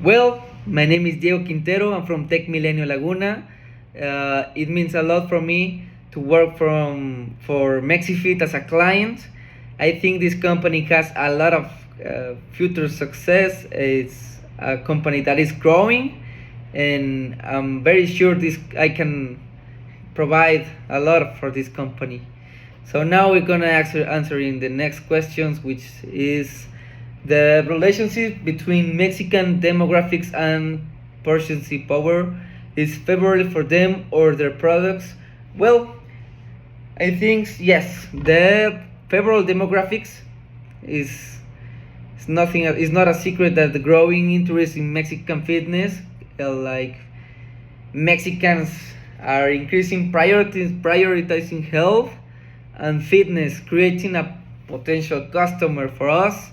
Well, my name is Diego Quintero. I'm from Tech Milenio Laguna. It means a lot for me to work for Mexifit as a client. I think this company has a lot of future success. It's a company that is growing, and I'm very sure this I can provide a lot for this company. So now we're gonna answer in the next questions, which is the relationship between Mexican demographics and purchasing power is favorable for them or their products. Well, I think yes, the favorable demographics is nothing. It's not a secret that the growing interest in Mexican fitness, like Mexicans are increasing prioritizing health and fitness, creating a potential customer for us.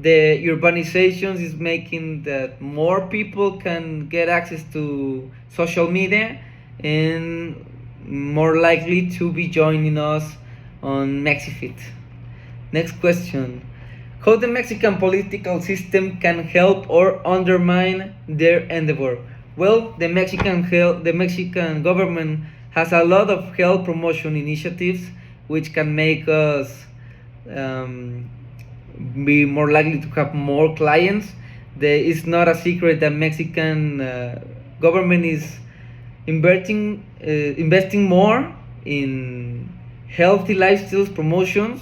The urbanizations is making that more people can get access to social media and more likely to be joining us on Mexifit. Next question. How the Mexican political system can help or undermine their endeavor? Well, the Mexican government has a lot of health promotion initiatives which can make us be more likely to have more clients. It's not a secret that Mexican government is investing more in healthy lifestyles promotions,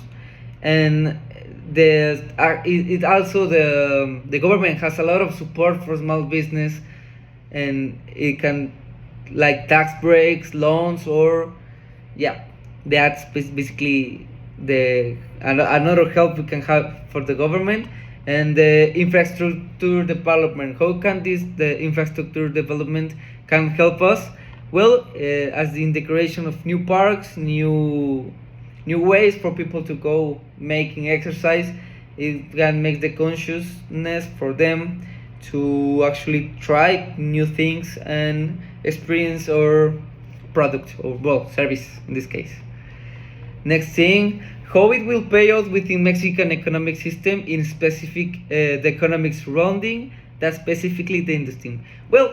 and it also the government has a lot of support for small business, and it can like tax breaks, loans, or yeah, that's basically the another help we can have for the government. And the infrastructure development, how can the infrastructure development can help us? Well, as the integration of new parks, new ways for people to go making exercise, it can make the consciousness for them to actually try new things and experience our product, or well, service in this case. Next thing, how it will pay out within Mexican economic system in specific the economic surrounding, that specifically the industry. Well,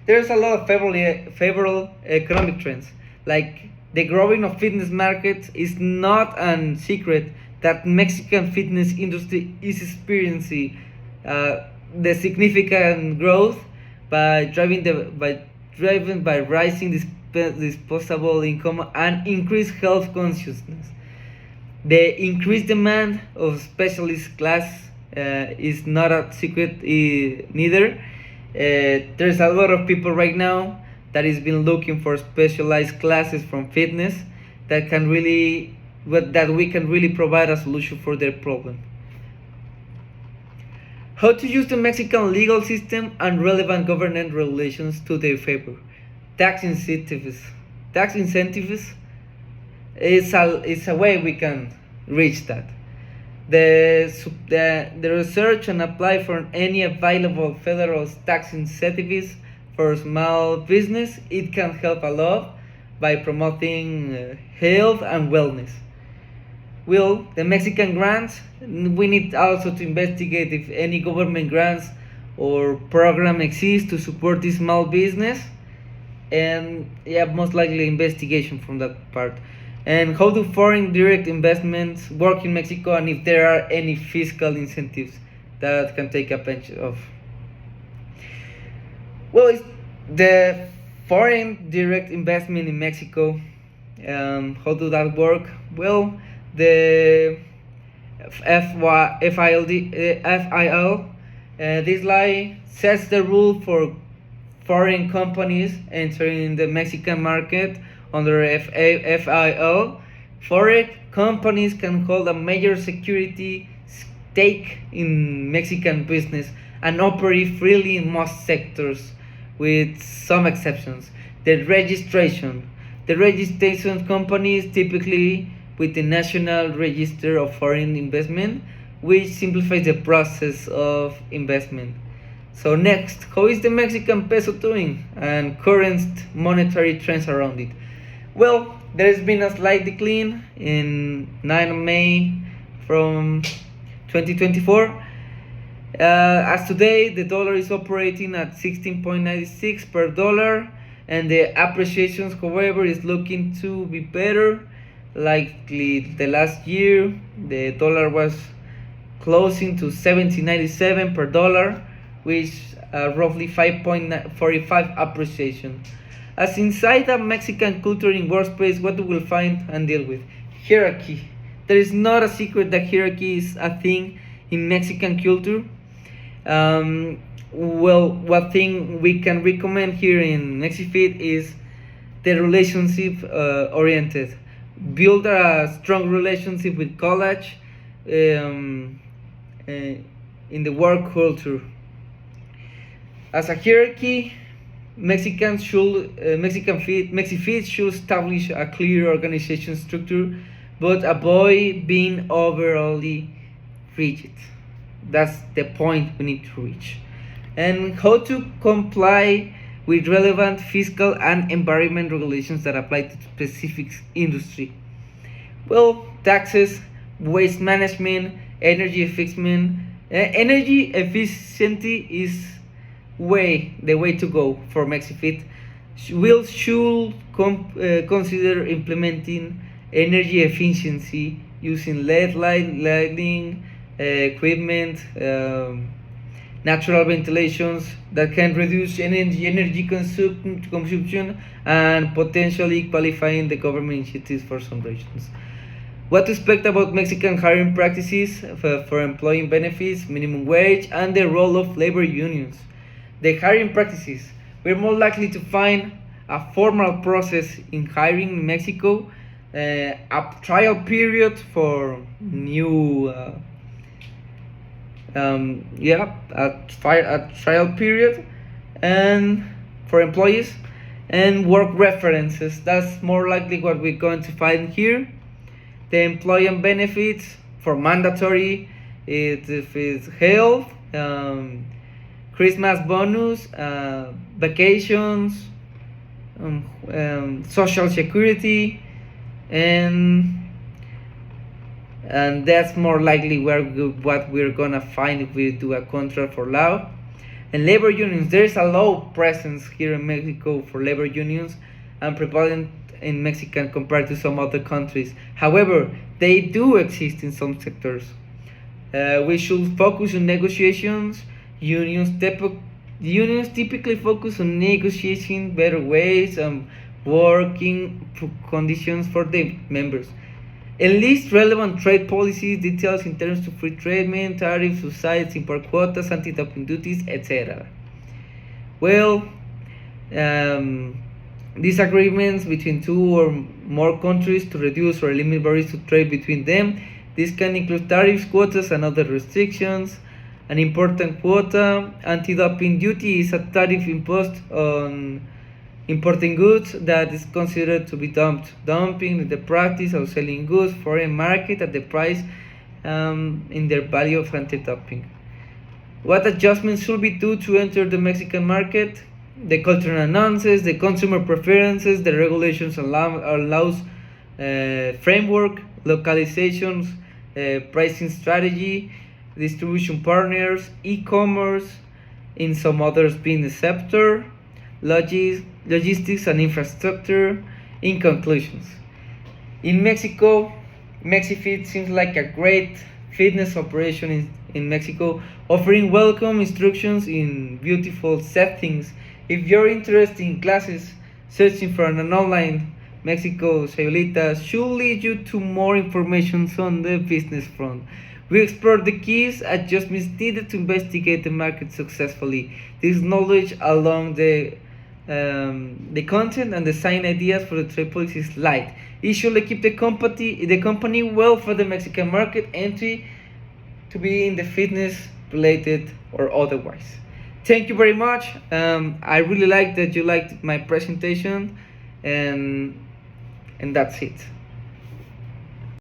there's a lot of favorable economic trends, like the growing of fitness markets is not a secret that Mexican fitness industry is experiencing the significant growth driven by rising disposable income and increased health consciousness. The increased demand of specialist class is not a secret neither. There's a lot of people right now that has been looking for specialized classes from fitness that we can really provide a solution for their problem. How to use the Mexican legal system and relevant government regulations to their favor. Tax incentives. Tax incentives is a way we can reach that. The research and apply for any available federal tax incentives for small business, it can help a lot by promoting health and wellness. Well, the Mexican grants, we need also to investigate if any government grants or program exists to support this small business, and yeah, most likely investigation from that part. And how do foreign direct investments work in Mexico, and if there are any fiscal incentives that can take advantage of? Well, it's the foreign direct investment in Mexico. How do that work? Well, the FIL, this law sets the rule for foreign companies entering the Mexican market under FIL. Foreign companies can hold a major security stake in Mexican business and operate freely in most sectors, with some exceptions. The registration companies typically with the National Register of Foreign Investment, which simplifies the process of investment. So next, how is the Mexican peso doing and current monetary trends around it? Well, there has been a slight decline in 9 May from 2024. As today, the dollar is operating at 16.96 per dollar, and the appreciation, however, is looking to be better. Likely the last year, the dollar was closing to 17.97 per dollar, which roughly 5.45 appreciation. As inside a Mexican culture in workspace, what we will find and deal with? Hierarchy. There is not a secret that hierarchy is a thing in Mexican culture. Well, what thing we can recommend here in Mexifit is the relationship oriented. Build a strong relationship with college in the work culture. As a hierarchy, Mexifit should establish a clear organization structure, but avoid being overly rigid. That's the point we need to reach. And how to comply with relevant fiscal and environment regulations that apply to specific industry. Well, taxes, waste management, energy efficiency is the way to go for Mexifit. Should consider implementing energy efficiency using LED lighting equipment, natural ventilations that can reduce energy consumption and potentially qualifying the government initiatives for some regions. What to expect about Mexican hiring practices for employee benefits, minimum wage, and the role of labor unions. The hiring practices. We're more likely to find a formal process in hiring in Mexico, a trial period for new a trial period and for employees, and work references. That's more likely what we're going to find here. The employee benefits for mandatory, if it's health, Christmas bonus, vacations, social security, and that's more likely what we're gonna find if we do a contract for law. And labor unions, there's a low presence here in Mexico for labor unions and prevalent in Mexican compared to some other countries. However, they do exist in some sectors. We should focus on negotiations. Unions typically focus on negotiating better ways and working conditions for the members. Enlist relevant trade policies, details in terms of free trade, tariffs, subsidies, import quotas, anti-dumping duties, etc. Well, these agreements between two or more countries to reduce or eliminate barriers to trade between them. This can include tariffs, quotas, and other restrictions. An important quota, anti-dumping duty, is a tariff imposed on importing goods that is considered to be dumped. Dumping is the practice of selling goods for a market at the price in their value of anti-dumping. What adjustments should be done to enter the Mexican market? The cultural nuances, the consumer preferences, the regulations allows framework, localizations, pricing strategy, distribution partners, e-commerce, in some others being the sector, logistics and infrastructure. In conclusions, in Mexico, Mexifit seems like a great fitness operation in Mexico, offering welcome instructions in beautiful settings. If you're interested in classes, searching for an online Mexico Sayulita should lead you to more information on the business front. We explored the keys, adjustments needed to investigate the market successfully. This knowledge along the content and design ideas for the trade policy is light. It should keep the company well for the Mexican market entry to be in the fitness related or otherwise. Thank you very much. I really like that you liked my presentation, and that's it.